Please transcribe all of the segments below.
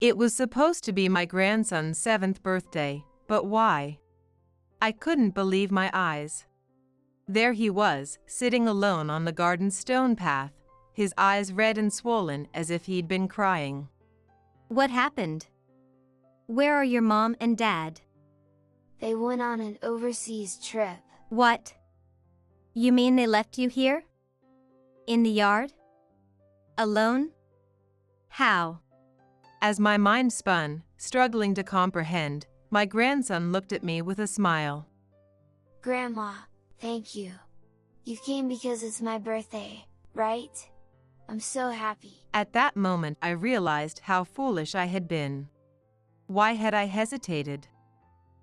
It was supposed to be my grandson's 7th birthday, but why? I couldn't believe my eyes. There he was, sitting alone on the garden stone path, his eyes red and swollen as if he'd been crying. What happened? Where are your mom and dad? They went on an overseas trip. What? You mean they left you here? In the yard? Alone? How? As my mind spun, struggling to comprehend, my grandson looked at me with a smile. Grandma, thank you. You came because it's my birthday, right? I'm so happy. At that moment I realized how foolish I had been. Why had I hesitated?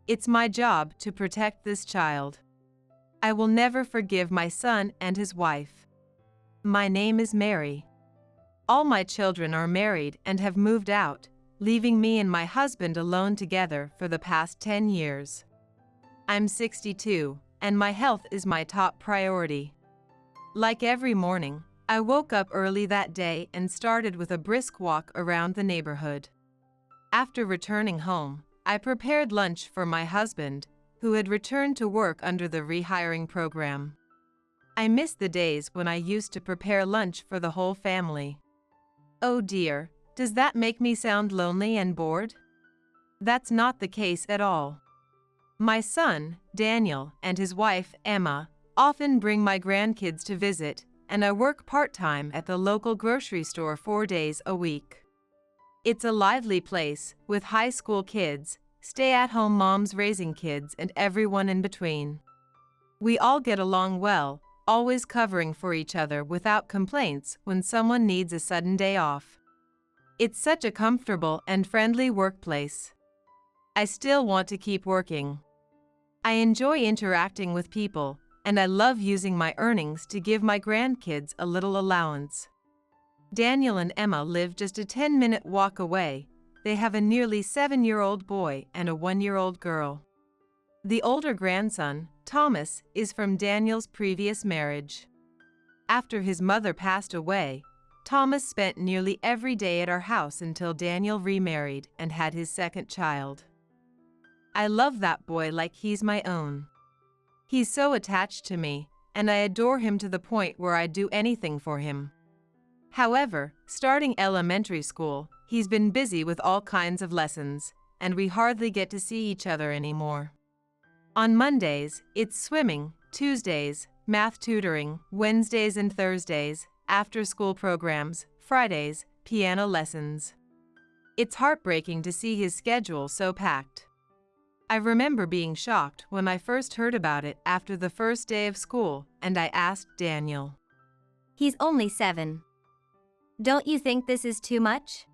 It's my job to protect this child. I will never forgive my son and his wife. My name is Mary. All my children are married and have moved out, leaving me and my husband alone together for the past 10 years. I'm 62, and my health is my top priority. Like every morning, I woke up early that day and started with a brisk walk around the neighborhood. After returning home, I prepared lunch for my husband, who had returned to work under the rehiring program. I miss the days when I used to prepare lunch for the whole family. Oh dear, does that make me sound lonely and bored? That's not the case at all. My son, Daniel, and his wife, Emma, often bring my grandkids to visit, and I work part-time at the local grocery store 4 days a week. It's a lively place, with high school kids, stay-at-home moms raising kids, and everyone in between. We all get along well, always covering for each other without complaints when someone needs a sudden day off. It's such a comfortable and friendly workplace. I still want to keep working. I enjoy interacting with people, and I love using my earnings to give my grandkids a little allowance. Daniel and Emma live just a 10-minute walk away. They have a nearly 7-year-old boy and a 1-year-old girl. The older grandson, Thomas, is from Daniel's previous marriage. After his mother passed away, Thomas spent nearly every day at our house until Daniel remarried and had his second child. I love that boy like he's my own. He's so attached to me, and I adore him to the point where I'd do anything for him. However, starting elementary school, he's been busy with all kinds of lessons, and we hardly get to see each other anymore. On Mondays, it's swimming, Tuesdays, math tutoring, Wednesdays and Thursdays, after-school programs, Fridays, piano lessons. It's heartbreaking to see his schedule so packed. I remember being shocked when I first heard about it after the first day of school, and I asked Daniel. He's only 7. Don't you think this is too much?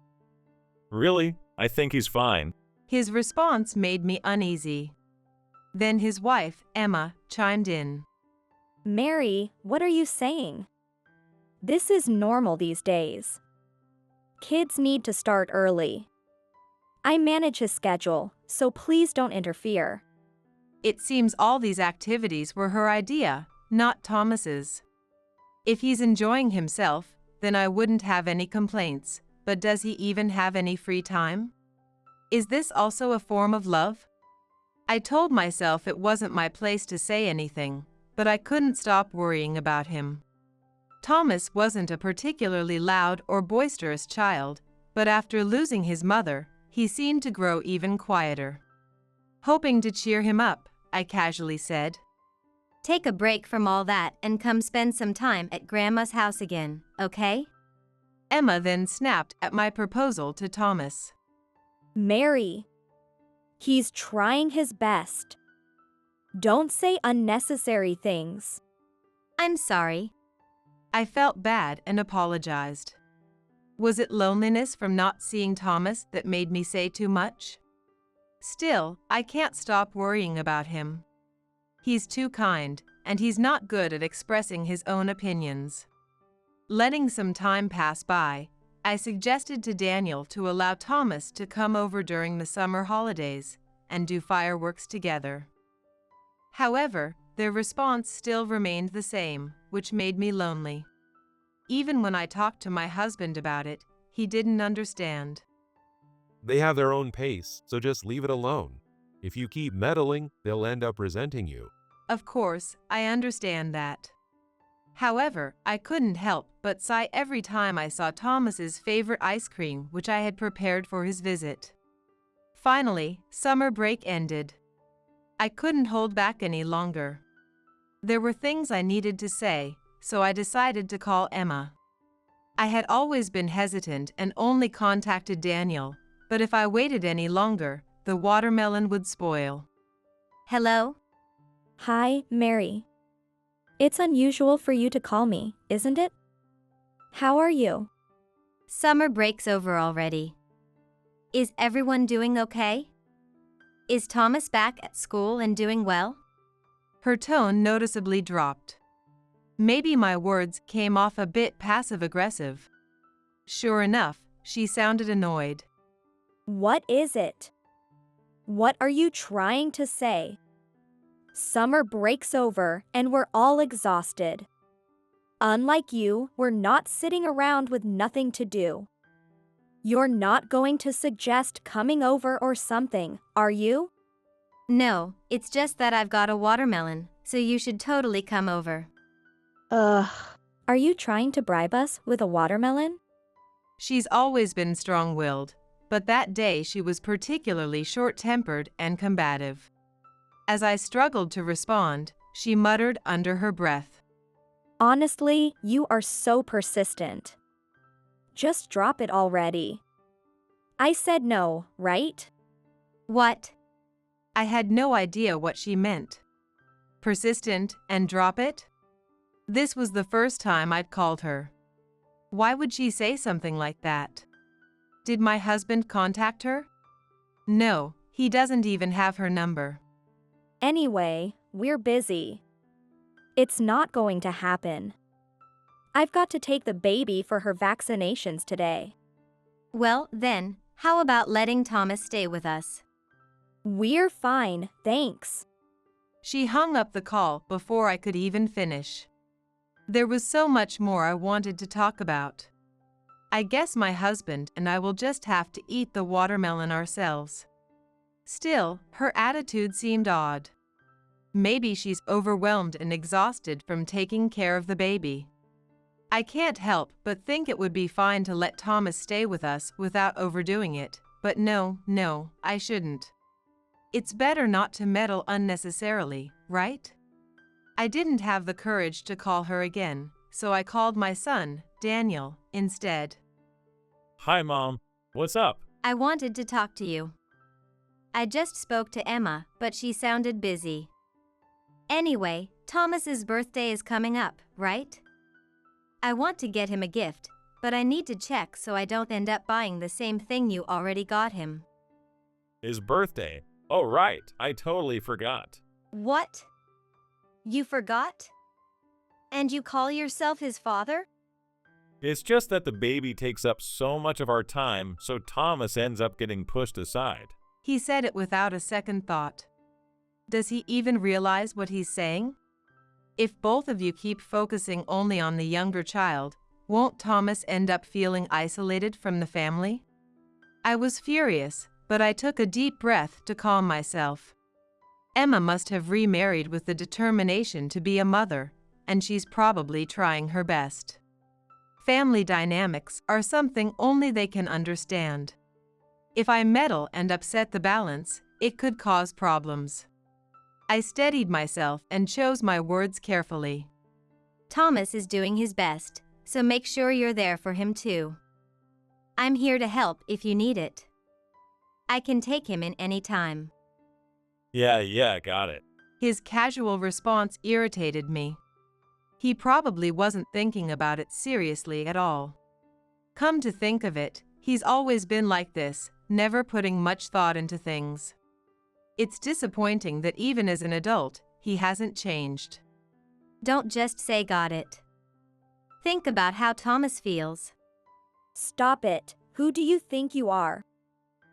Really? I think he's fine. His response made me uneasy. Then his wife, Emma, chimed in. Mary, what are you saying? This is normal these days. Kids need to start early. I manage his schedule, so please don't interfere. It seems all these activities were her idea, not Thomas's. If he's enjoying himself, then I wouldn't have any complaints, but does he even have any free time? Is this also a form of love? I told myself it wasn't my place to say anything, but I couldn't stop worrying about him. Thomas wasn't a particularly loud or boisterous child, but after losing his mother, he seemed to grow even quieter. Hoping to cheer him up, I casually said, Take a break from all that and come spend some time at Grandma's house again, okay? Emma then snapped at my proposal to Thomas. Mary, he's trying his best. Don't say unnecessary things. I'm sorry. I felt bad and apologized. Was it loneliness from not seeing Thomas that made me say too much? Still, I can't stop worrying about him. He's too kind, and he's not good at expressing his own opinions. Letting some time pass by, I suggested to Daniel to allow Thomas to come over during the summer holidays and do fireworks together. However, their response still remained the same, which made me lonely. Even when I talked to my husband about it, he didn't understand. They have their own pace, so just leave it alone. If you keep meddling, they'll end up resenting you. Of course, I understand that. However, I couldn't help but sigh every time I saw Thomas's favorite ice cream, which I had prepared for his visit. Finally, summer break ended. I couldn't hold back any longer. There were things I needed to say, so I decided to call Emma. I had always been hesitant and only contacted Daniel, but if I waited any longer, the watermelon would spoil. Hello? Hi, Mary. It's unusual for you to call me, isn't it? How are you? Summer break's over already. Is everyone doing okay? Is Thomas back at school and doing well? Her tone noticeably dropped. Maybe my words came off a bit passive-aggressive. Sure enough, she sounded annoyed. What is it? What are you trying to say? Summer break's over and we're all exhausted. Unlike you, we're not sitting around with nothing to do. You're not going to suggest coming over or something, are you? No, it's just that I've got a watermelon, so you should totally come over. Ugh. Are you trying to bribe us with a watermelon? She's always been strong-willed, but that day she was particularly short-tempered and combative. As I struggled to respond, she muttered under her breath. Honestly, you are so persistent. Just drop it already. I said no, right? What? I had no idea what she meant. Persistent and drop it? This was the first time I'd called her. Why would she say something like that? Did my husband contact her? No, he doesn't even have her number. Anyway, we're busy. It's not going to happen. I've got to take the baby for her vaccinations today. Well, then, how about letting Thomas stay with us? We're fine, thanks. She hung up the call before I could even finish. There was so much more I wanted to talk about. I guess my husband and I will just have to eat the watermelon ourselves. Still, her attitude seemed odd. Maybe she's overwhelmed and exhausted from taking care of the baby. I can't help but think it would be fine to let Thomas stay with us without overdoing it, but no, I shouldn't. It's better not to meddle unnecessarily, right? I didn't have the courage to call her again, so I called my son, Daniel, instead. Hi, Mom. What's up? I wanted to talk to you. I just spoke to Emma, but she sounded busy. Anyway, Thomas's birthday is coming up, right? I want to get him a gift, but I need to check so I don't end up buying the same thing you already got him. His birthday. Oh, right. I totally forgot. What? You forgot? And you call yourself his father? It's just that the baby takes up so much of our time, so Thomas ends up getting pushed aside. He said it without a second thought. Does he even realize what he's saying? If both of you keep focusing only on the younger child, won't Thomas end up feeling isolated from the family? I was furious, but I took a deep breath to calm myself. Emma must have remarried with the determination to be a mother, and she's probably trying her best. Family dynamics are something only they can understand. If I meddle and upset the balance, it could cause problems. I steadied myself and chose my words carefully. Thomas is doing his best, so make sure you're there for him too. I'm here to help if you need it. I can take him in any time. Yeah, got it. His casual response irritated me. He probably wasn't thinking about it seriously at all. Come to think of it, he's always been like this, never putting much thought into things. It's disappointing that even as an adult, he hasn't changed. Don't just say got it. Think about how Thomas feels. Stop it. Who do you think you are?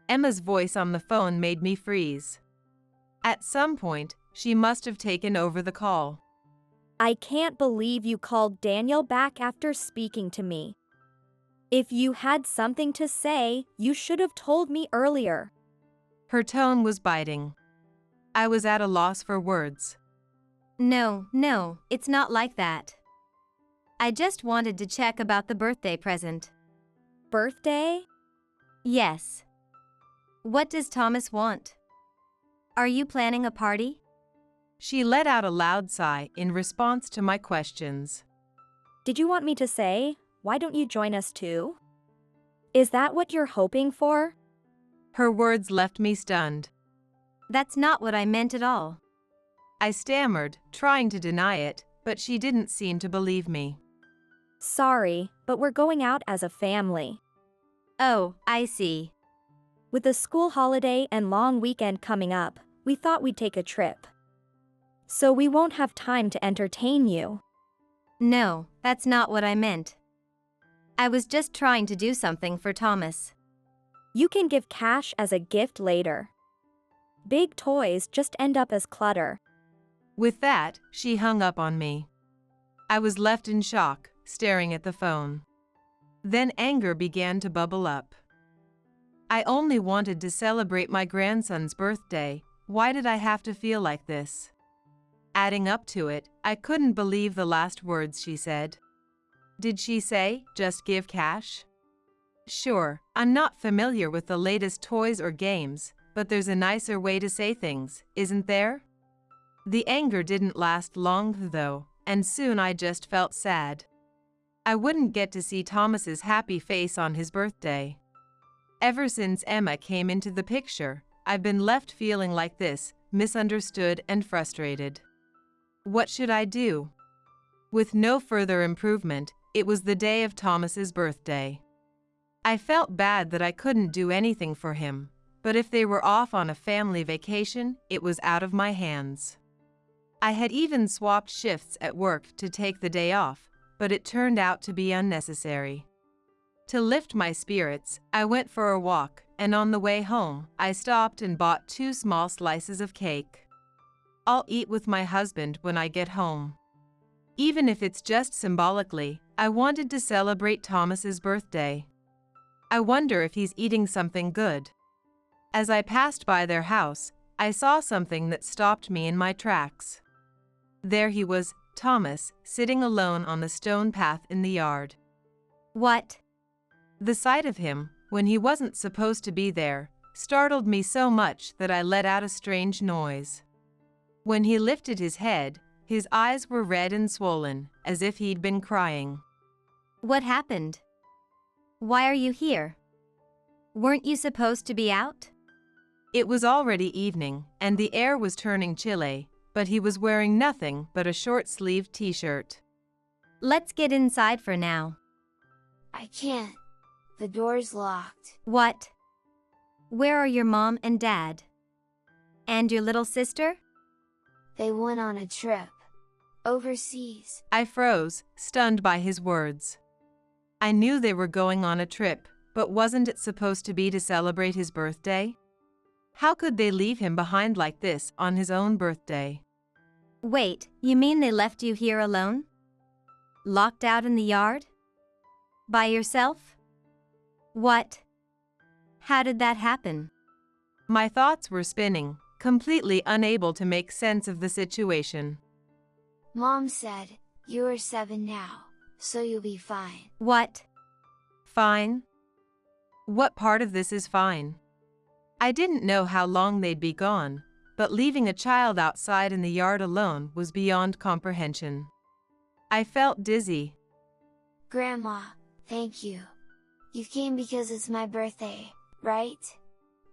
Emma's voice on the phone made me freeze. At some point, she must have taken over the call. I can't believe you called Daniel back after speaking to me. If you had something to say, you should have told me earlier. Her tone was biting. I was at a loss for words. No, it's not like that. I just wanted to check about the birthday present. Birthday? Yes. What does Thomas want? Are you planning a party? She let out a loud sigh in response to my questions. Did you want me to say, why don't you join us too? Is that what you're hoping for? Her words left me stunned. That's not what I meant at all. I stammered, trying to deny it, but she didn't seem to believe me. Sorry, but we're going out as a family. Oh, I see. With the school holiday and long weekend coming up, we thought we'd take a trip. So we won't have time to entertain you. No, that's not what I meant. I was just trying to do something for Thomas. You can give cash as a gift later. Big toys just end up as clutter. With that, she hung up on me. I was left in shock, staring at the phone. Then anger began to bubble up. I only wanted to celebrate my grandson's birthday. Why did I have to feel like this? Adding up to it, I couldn't believe the last words she said. Did she say, just give cash? Sure, I'm not familiar with the latest toys or games, but there's a nicer way to say things, isn't there? The anger didn't last long though, and soon I just felt sad. I wouldn't get to see Thomas's happy face on his birthday. Ever since Emma came into the picture, I've been left feeling like this, misunderstood and frustrated. What should I do? With no further improvement, it was the day of Thomas's birthday. I felt bad that I couldn't do anything for him, but if they were off on a family vacation, it was out of my hands. I had even swapped shifts at work to take the day off, but it turned out to be unnecessary. To lift my spirits, I went for a walk, and on the way home, I stopped and bought 2 small slices of cake. I'll eat with my husband when I get home. Even if it's just symbolically, I wanted to celebrate Thomas's birthday. I wonder if he's eating something good. As I passed by their house, I saw something that stopped me in my tracks. There he was, Thomas, sitting alone on the stone path in the yard. What? The sight of him, when he wasn't supposed to be there, startled me so much that I let out a strange noise. When he lifted his head, his eyes were red and swollen, as if he'd been crying. What happened? Why are you here? Weren't you supposed to be out? It was already evening, and the air was turning chilly, but he was wearing nothing but a short-sleeved t-shirt. Let's get inside for now. I can't. The door's locked. What? Where are your mom and dad? And your little sister? They went on a trip. Overseas. I froze, stunned by his words. I knew they were going on a trip, but wasn't it supposed to be to celebrate his birthday? How could they leave him behind like this on his own birthday? Wait, you mean they left you here alone? Locked out in the yard? By yourself? What? How did that happen? My thoughts were spinning, completely unable to make sense of the situation. Mom said, you are 7 now, so you'll be fine. What? Fine? What part of this is fine? I didn't know how long they'd be gone, but leaving a child outside in the yard alone was beyond comprehension. I felt dizzy. Grandma, thank you. You came because it's my birthday, right?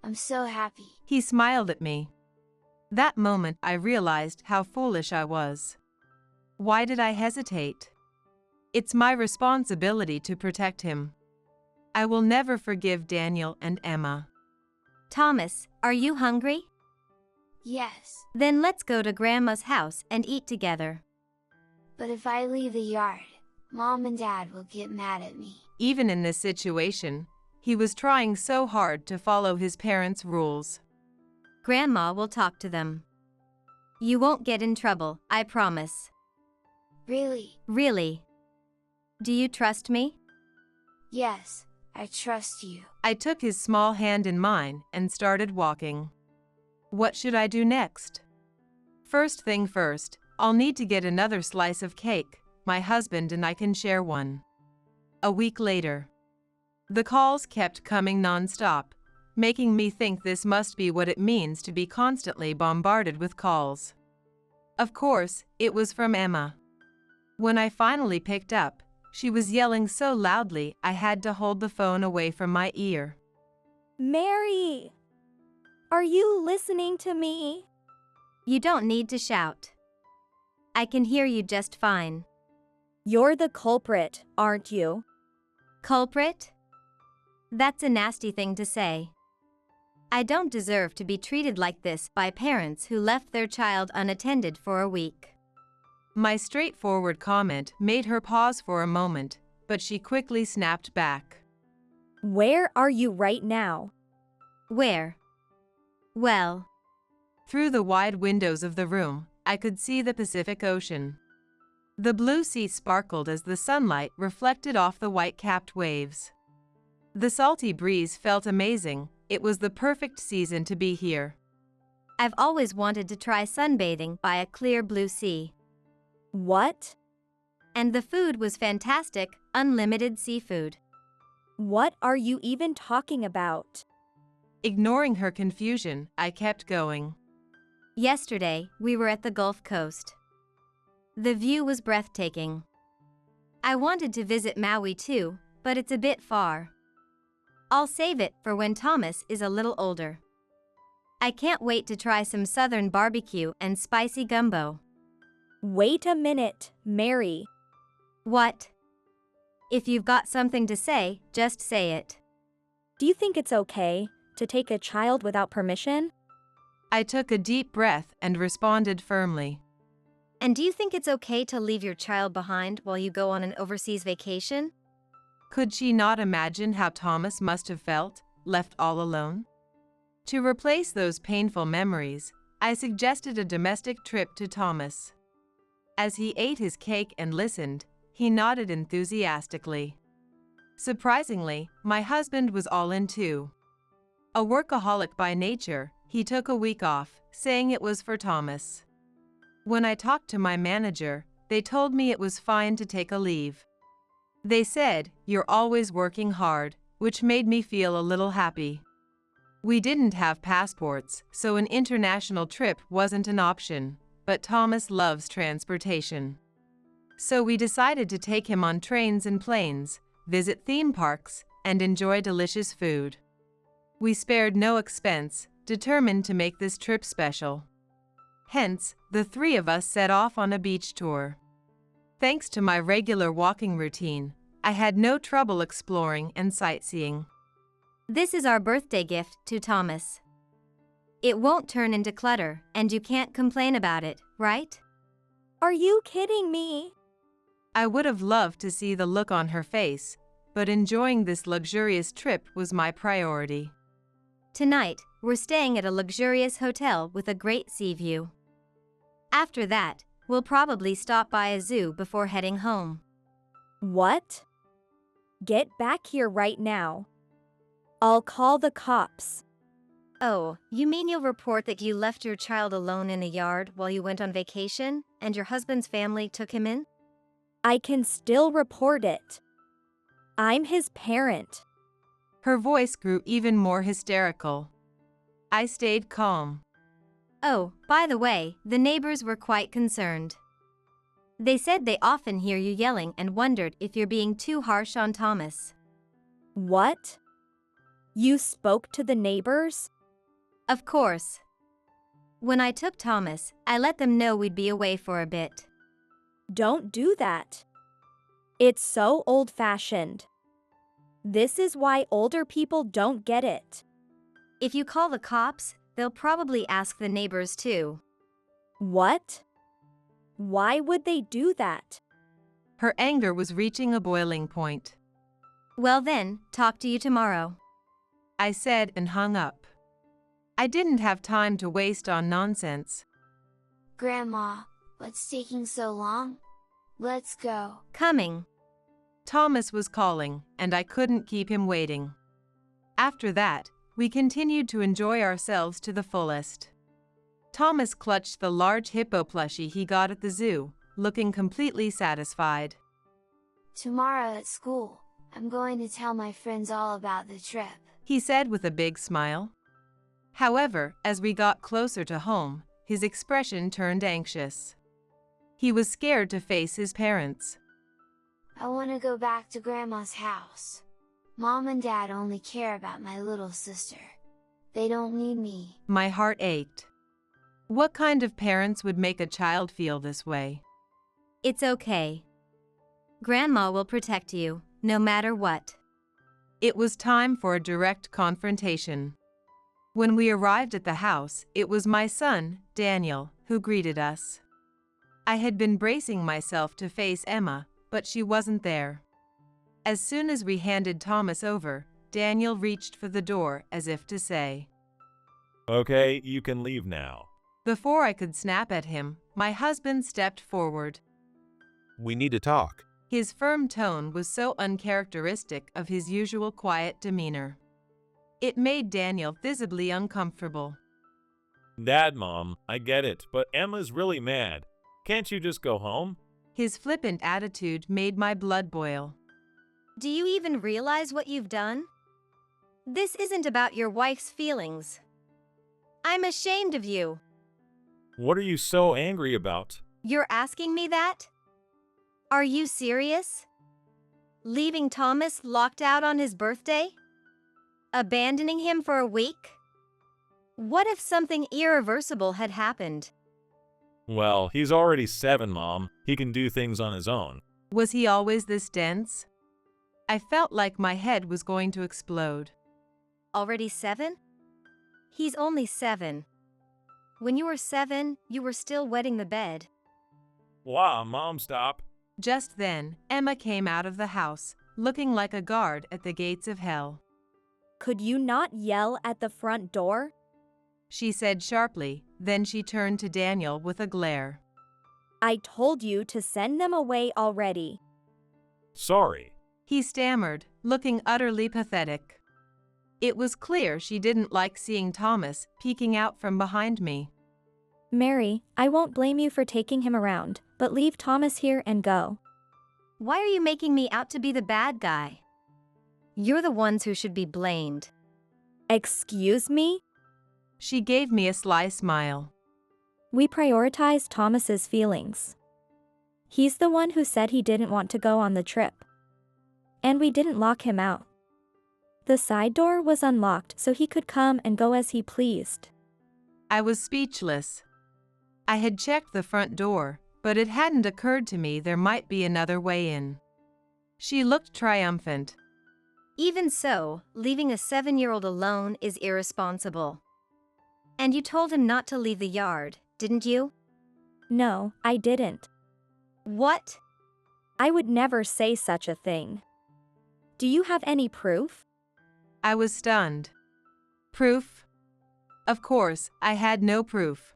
I'm so happy. He smiled at me. That moment I realized how foolish I was. Why did I hesitate? It's my responsibility to protect him. I will never forgive Daniel and Emma. Thomas, are you hungry? Yes. Then let's go to Grandma's house and eat together. But if I leave the yard, Mom and Dad will get mad at me. Even in this situation, he was trying so hard to follow his parents' rules. Grandma will talk to them. You won't get in trouble, I promise. Really? Really? Do you trust me? Yes, I trust you. I took his small hand in mine and started walking. What should I do next? First thing first, I'll need to get another slice of cake. My husband and I can share one. A week later. The calls kept coming non-stop, making me think this must be what it means to be constantly bombarded with calls. Of course, it was from Emma. When I finally picked up, she was yelling so loudly I had to hold the phone away from my ear. Mary! Are you listening to me? You don't need to shout. I can hear you just fine. You're the culprit, aren't you? Culprit? That's a nasty thing to say. I don't deserve to be treated like this by parents who left their child unattended for a week. My straightforward comment made her pause for a moment, but she quickly snapped back. Where are you right now? Where? Well, through the wide windows of the room, I could see the Pacific Ocean. The blue sea sparkled as the sunlight reflected off the white-capped waves. The salty breeze felt amazing. It was the perfect season to be here. I've always wanted to try sunbathing by a clear blue sea. What? And the food was fantastic, unlimited seafood. What are you even talking about? Ignoring her confusion, I kept going. Yesterday, we were at the Gulf Coast. The view was breathtaking. I wanted to visit Maui too, but it's a bit far. I'll save it for when Thomas is a little older. I can't wait to try some southern barbecue and spicy gumbo. Wait a minute, Mary. What? If you've got something to say, just say it. Do you think it's okay to take a child without permission? I took a deep breath and responded firmly. And do you think it's okay to leave your child behind while you go on an overseas vacation? Could she not imagine how Thomas must have felt, left all alone? To replace those painful memories, I suggested a domestic trip to Thomas. As he ate his cake and listened, he nodded enthusiastically. Surprisingly, my husband was all in too. A workaholic by nature, he took a week off, saying it was for Thomas. When I talked to my manager, they told me it was fine to take a leave. They said, "You're always working hard," which made me feel a little happy. We didn't have passports, so an international trip wasn't an option, but Thomas loves transportation. So we decided to take him on trains and planes, visit theme parks, and enjoy delicious food. We spared no expense, determined to make this trip special. Hence, the three of us set off on a beach tour. Thanks to my regular walking routine, I had no trouble exploring and sightseeing. This is our birthday gift to Thomas. It won't turn into clutter, and you can't complain about it, right? Are you kidding me? I would have loved to see the look on her face, but enjoying this luxurious trip was my priority. Tonight, we're staying at a luxurious hotel with a great sea view. After that, we'll probably stop by a zoo before heading home. What? Get back here right now. I'll call the cops. Oh, you mean you'll report that you left your child alone in a yard while you went on vacation, and your husband's family took him in? I can still report it. I'm his parent. Her voice grew even more hysterical. I stayed calm. Oh, by the way, the neighbors were quite concerned. They said they often hear you yelling and wondered if you're being too harsh on Thomas. What? You spoke to the neighbors? Of course. When I took Thomas, I let them know we'd be away for a bit. Don't do that. It's so old-fashioned. This is why older people don't get it. If you call the cops, they'll probably ask the neighbors too. What? Why would they do that? Her anger was reaching a boiling point. Well then, talk to you tomorrow, I said and hung up. I didn't have time to waste on nonsense. Grandma, what's taking so long? Let's go. Coming. Thomas was calling, and I couldn't keep him waiting. After that, we continued to enjoy ourselves to the fullest. Thomas clutched the large hippo plushie he got at the zoo, looking completely satisfied. Tomorrow at school, I'm going to tell my friends all about the trip, he said with a big smile. However, as we got closer to home, his expression turned anxious. He was scared to face his parents. I want to go back to Grandma's house. Mom and Dad only care about my little sister. They don't need me. My heart ached. What kind of parents would make a child feel this way? It's okay. Grandma will protect you, no matter what. It was time for a direct confrontation. When we arrived at the house, it was my son, Daniel, who greeted us. I had been bracing myself to face Emma, but she wasn't there. As soon as we handed Thomas over, Daniel reached for the door as if to say, Okay, you can leave now. Before I could snap at him, my husband stepped forward. We need to talk. His firm tone was so uncharacteristic of his usual quiet demeanor. It made Daniel visibly uncomfortable. Dad, Mom, I get it, but Emma's really mad. Can't you just go home? His flippant attitude made my blood boil. Do you even realize what you've done? This isn't about your wife's feelings. I'm ashamed of you. What are you so angry about? You're asking me that? Are you serious? Leaving Thomas locked out on his birthday? Abandoning him for a week? What if something irreversible had happened? Well, he's already 7, Mom. He can do things on his own. Was he always this dense? I felt like my head was going to explode. Already 7? He's only 7. When you were 7, you were still wetting the bed. Wow, Mom, stop. Just then, Emma came out of the house, looking like a guard at the gates of hell. Could you not yell at the front door? She said sharply, then she turned to Daniel with a glare. I told you to send them away already. Sorry. He stammered, looking utterly pathetic. It was clear she didn't like seeing Thomas peeking out from behind me. Mary, I won't blame you for taking him around, but leave Thomas here and go. Why are you making me out to be the bad guy? You're the ones who should be blamed. Excuse me? She gave me a sly smile. We prioritize Thomas's feelings. He's the one who said he didn't want to go on the trip. And we didn't lock him out. The side door was unlocked so he could come and go as he pleased. I was speechless. I had checked the front door, but it hadn't occurred to me there might be another way in. She looked triumphant. Even so, leaving a 7-year-old alone is irresponsible. And you told him not to leave the yard, didn't you? No, I didn't. What? I would never say such a thing. Do you have any proof? I was stunned. Proof? Of course, I had no proof.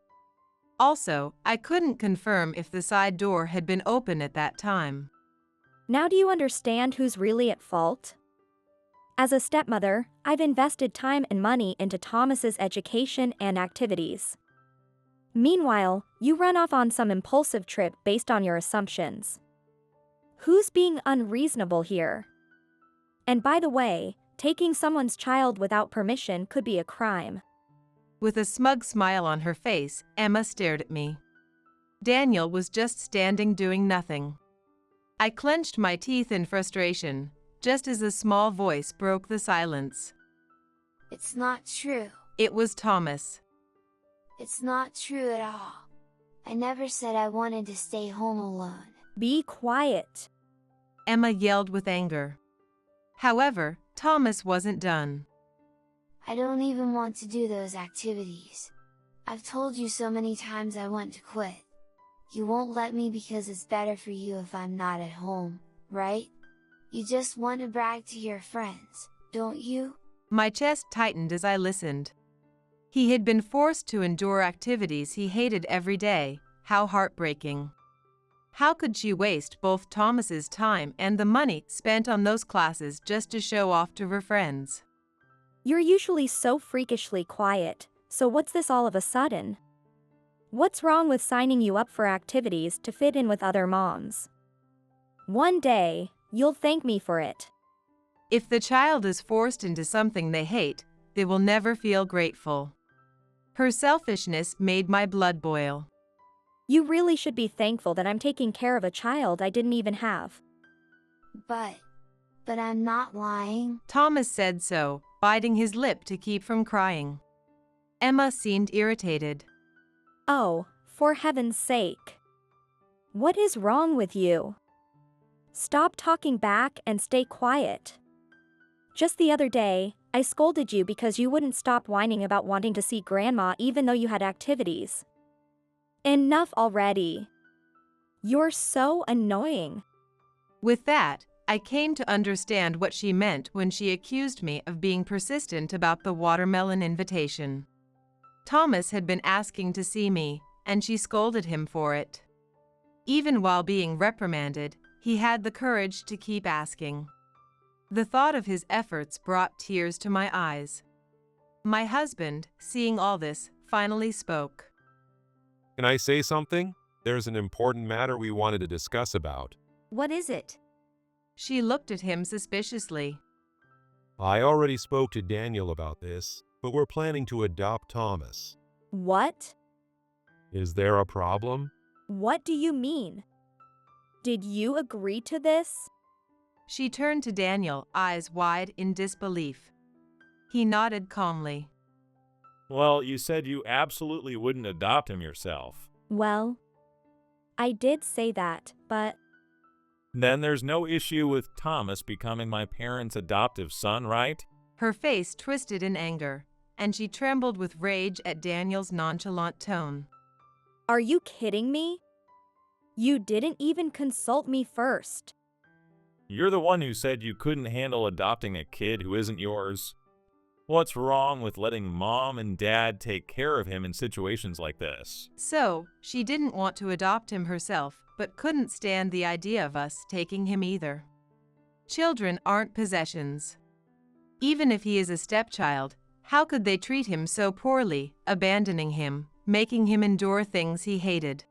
Also, I couldn't confirm if the side door had been open at that time. Now do you understand who's really at fault? As a stepmother, I've invested time and money into Thomas's education and activities. Meanwhile, you run off on some impulsive trip based on your assumptions. Who's being unreasonable here? And by the way, taking someone's child without permission could be a crime. With a smug smile on her face, Emma stared at me. Daniel was just standing doing nothing. I clenched my teeth in frustration, just as a small voice broke the silence. It's not true. It was Thomas. It's not true at all. I never said I wanted to stay home alone. Be quiet. Emma yelled with anger. However, Thomas wasn't done. I don't even want to do those activities. I've told you so many times I want to quit. You won't let me because it's better for you if I'm not at home, right? You just want to brag to your friends, don't you? My chest tightened as I listened. He had been forced to endure activities he hated every day. How heartbreaking. How could she waste both Thomas's time and the money spent on those classes just to show off to her friends? You're usually so freakishly quiet, so what's this all of a sudden? What's wrong with signing you up for activities to fit in with other moms? One day, you'll thank me for it. If the child is forced into something they hate, they will never feel grateful. Her selfishness made my blood boil. You really should be thankful that I'm taking care of a child I didn't even have. But I'm not lying. Thomas said so, biting his lip to keep from crying. Emma seemed irritated. Oh, for heaven's sake. What is wrong with you? Stop talking back and stay quiet. Just the other day, I scolded you because you wouldn't stop whining about wanting to see Grandma even though you had activities. Enough already. You're so annoying. With that, I came to understand what she meant when she accused me of being persistent about the watermelon invitation. Thomas had been asking to see me, and she scolded him for it. Even while being reprimanded, he had the courage to keep asking. The thought of his efforts brought tears to my eyes. My husband, seeing all this, finally spoke. Can I say something? There's an important matter we wanted to discuss about. What is it? She looked at him suspiciously. I already spoke to Daniel about this, but we're planning to adopt Thomas. What? Is there a problem? What do you mean? Did you agree to this? She turned to Daniel, eyes wide in disbelief. He nodded calmly. Well, you said you absolutely wouldn't adopt him yourself. Well, I did say that, but Then there's no issue with Thomas becoming my parents' adoptive son, right? Her face twisted in anger, and she trembled with rage at Daniel's nonchalant tone. are you kidding me? You didn't even consult me first. You're the one who said you couldn't handle adopting a kid who isn't yours. What's wrong with letting mom and dad take care of him in situations like this? So, she didn't want to adopt him herself, but couldn't stand the idea of us taking him either. Children aren't possessions. Even if he is a stepchild, how could they treat him so poorly, abandoning him, making him endure things he hated?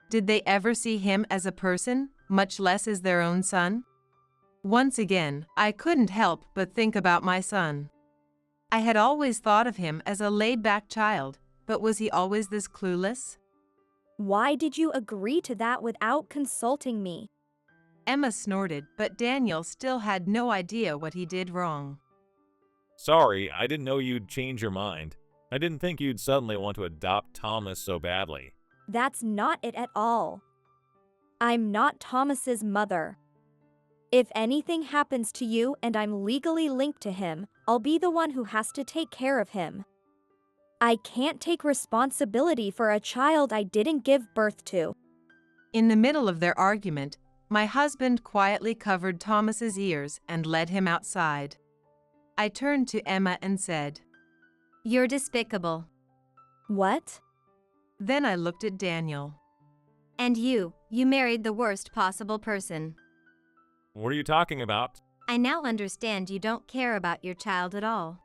Did they ever see him as a person, much less as their own son? Once again, I couldn't help but think about my son. I had always thought of him as a laid-back child, but was he always this clueless? Why did you agree to that without consulting me? Emma snorted, but Daniel still had no idea what he did wrong. Sorry, I didn't know you'd change your mind. I didn't think you'd suddenly want to adopt Thomas so badly. That's not it at all. I'm not Thomas's mother. If anything happens to you and I'm legally linked to him, I'll be the one who has to take care of him. I can't take responsibility for a child I didn't give birth to. In the middle of their argument, my husband quietly covered Thomas's ears and led him outside. I turned to Emma and said, You're despicable. What? Then I looked at Daniel. And you married the worst possible person. What are you talking about? I now understand you don't care about your child at all.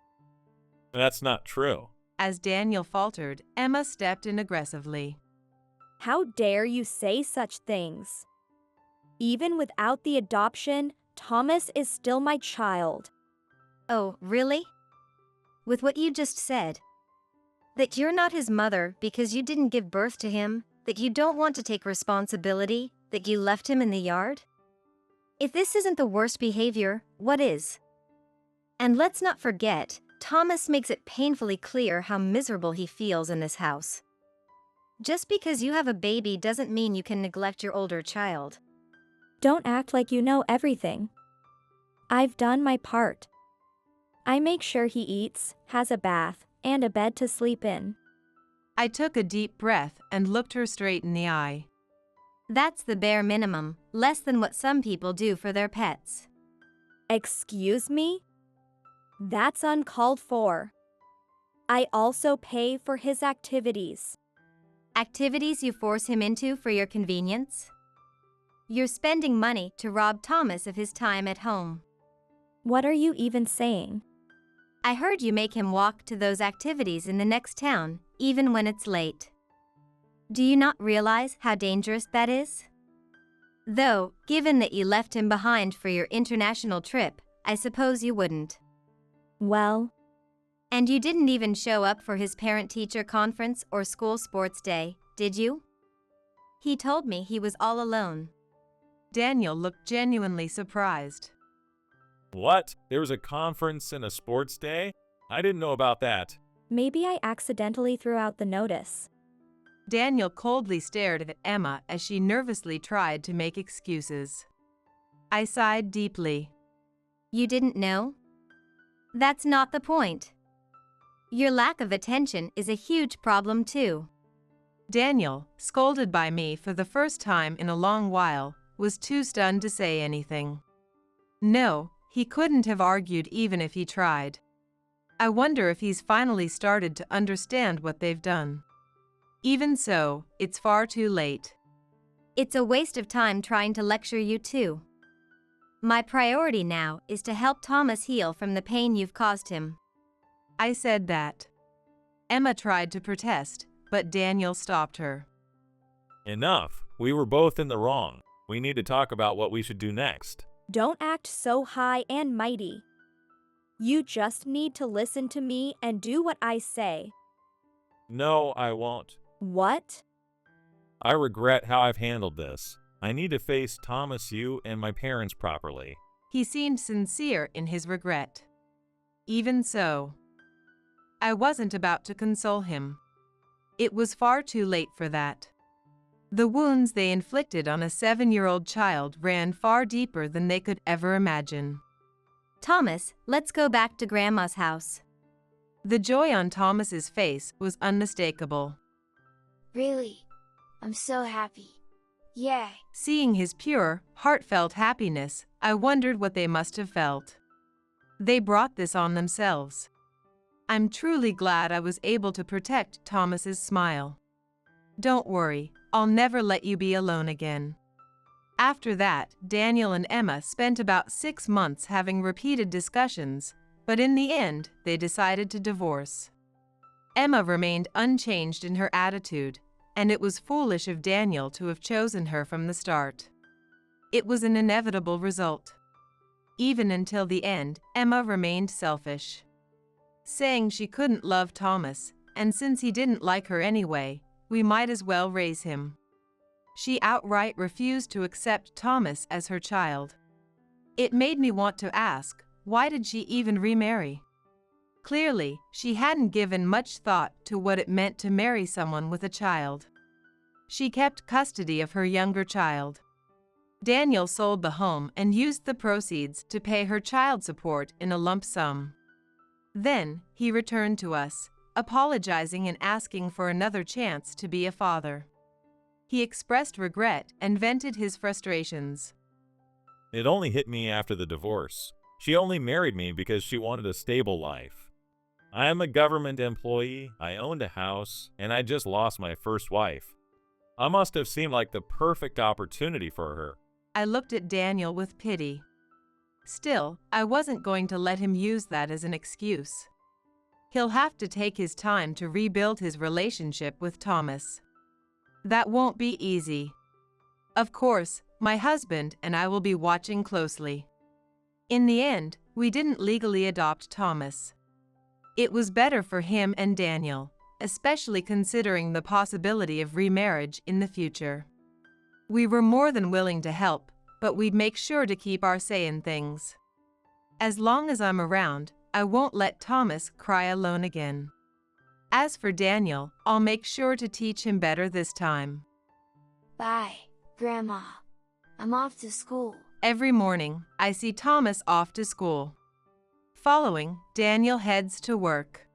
That's not true. As Daniel faltered, Emma stepped in aggressively. How dare you say such things? Even without the adoption, Thomas is still my child. Oh, really? With what you just said? That you're not his mother because you didn't give birth to him? That you don't want to take responsibility? That you left him in the yard? If this isn't the worst behavior, what is? And let's not forget, Thomas makes it painfully clear how miserable he feels in this house. Just because you have a baby doesn't mean you can neglect your older child. Don't act like you know everything. I've done my part. I make sure he eats, has a bath, and a bed to sleep in. I took a deep breath and looked her straight in the eye. That's the bare minimum, less than what some people do for their pets. Excuse me? That's uncalled for. I also pay for his activities. Activities you force him into for your convenience? You're spending money to rob Thomas of his time at home. What are you even saying? I heard you make him walk to those activities in the next town, even when it's late. Do you not realize how dangerous that is? Though, given that you left him behind for your international trip, I suppose you wouldn't. Well, And you didn't even show up for his parent-teacher conference or school sports day, did you? He told me he was all alone. Daniel looked genuinely surprised. What? There was a conference and a sports day? I didn't know about that. maybe I accidentally threw out the notice. Daniel coldly stared at Emma as she nervously tried to make excuses. I sighed deeply. You didn't know? That's not the point. Your lack of attention is a huge problem too. Daniel, scolded by me for the first time in a long while, was too stunned to say anything. No, he couldn't have argued even if he tried. I wonder if he's finally started to understand what they've done. Even so, it's far too late. It's a waste of time trying to lecture you too. My priority now is to help Thomas heal from the pain you've caused him. I said that. Emma tried to protest, but Daniel stopped her. Enough. We were both in the wrong. We need to talk about what we should do next. Don't act so high and mighty. You just need to listen to me and do what I say. No, I won't. What? I regret how I've handled this. I need to face Thomas, you, and my parents properly. He seemed sincere in his regret. Even so, I wasn't about to console him. It was far too late for that. The wounds they inflicted on a 7-year-old child ran far deeper than they could ever imagine. Thomas, let's go back to Grandma's house. The joy on Thomas's face was unmistakable. Really? I'm so happy. Yay! Seeing his pure, heartfelt happiness, I wondered what they must have felt. They brought this on themselves. I'm truly glad I was able to protect Thomas's smile. Don't worry, I'll never let you be alone again. After that, Daniel and Emma spent about 6 months having repeated discussions, but in the end, they decided to divorce. Emma remained unchanged in her attitude, and it was foolish of Daniel to have chosen her from the start. It was an inevitable result. Even until the end, Emma remained selfish, saying she couldn't love Thomas, and since he didn't like her anyway, we might as well raise him. She outright refused to accept Thomas as her child. It made me want to ask, why did she even remarry? Clearly, she hadn't given much thought to what it meant to marry someone with a child. She kept custody of her younger child. Daniel sold the home and used the proceeds to pay her child support in a lump sum. Then, he returned to us, apologizing and asking for another chance to be a father. He expressed regret and vented his frustrations. It only hit me after the divorce. She only married me because she wanted a stable life. I am a government employee, I owned a house, and I just lost my first wife. I must have seemed like the perfect opportunity for her. I looked at Daniel with pity. Still, I wasn't going to let him use that as an excuse. He'll have to take his time to rebuild his relationship with Thomas. That won't be easy. Of course, my husband and I will be watching closely. In the end, we didn't legally adopt Thomas. It was better for him and Daniel, especially considering the possibility of remarriage in the future. We were more than willing to help, but we'd make sure to keep our say in things. As long as I'm around, I won't let Thomas cry alone again. As for Daniel, I'll make sure to teach him better this time. Bye, Grandma. I'm off to school. Every morning, I see Thomas off to school. Following, Daniel heads to work.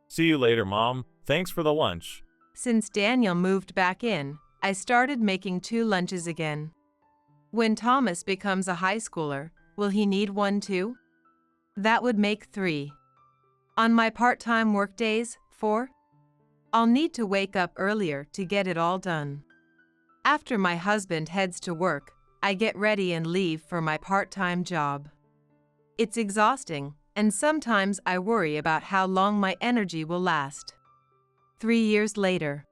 See you later, Mom. Thanks for the lunch. Since Daniel moved back in, I started making 2 lunches again. When Thomas becomes a high schooler, will he need one too? That would make 3. On my part-time work days, 4? I'll need to wake up earlier to get it all done. After my husband heads to work, I get ready and leave for my part-time job. It's exhausting, and sometimes I worry about how long my energy will last. 3 years later,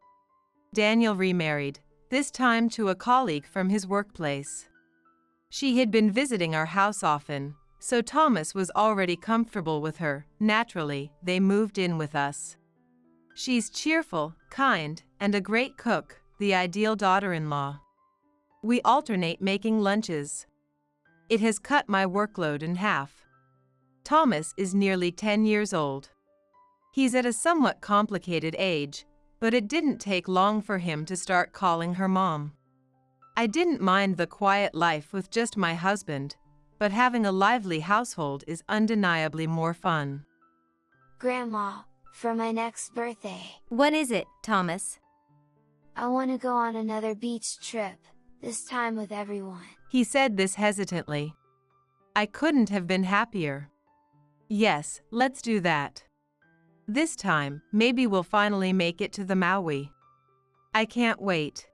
Daniel remarried, this time to a colleague from his workplace. She had been visiting our house often, so Thomas was already comfortable with her. Naturally, they moved in with us. She's cheerful, kind, and a great cook, the ideal daughter-in-law. We alternate making lunches. It has cut my workload in half. Thomas is nearly 10 years old. He's at a somewhat complicated age, but it didn't take long for him to start calling her mom. I didn't mind the quiet life with just my husband, but having a lively household is undeniably more fun. Grandma, for my next birthday, What is it, Thomas? I want to go on another beach trip, this time with everyone. He said this hesitantly. I couldn't have been happier. Yes, let's do that. This time, maybe we'll finally make it to the Maui. I can't wait.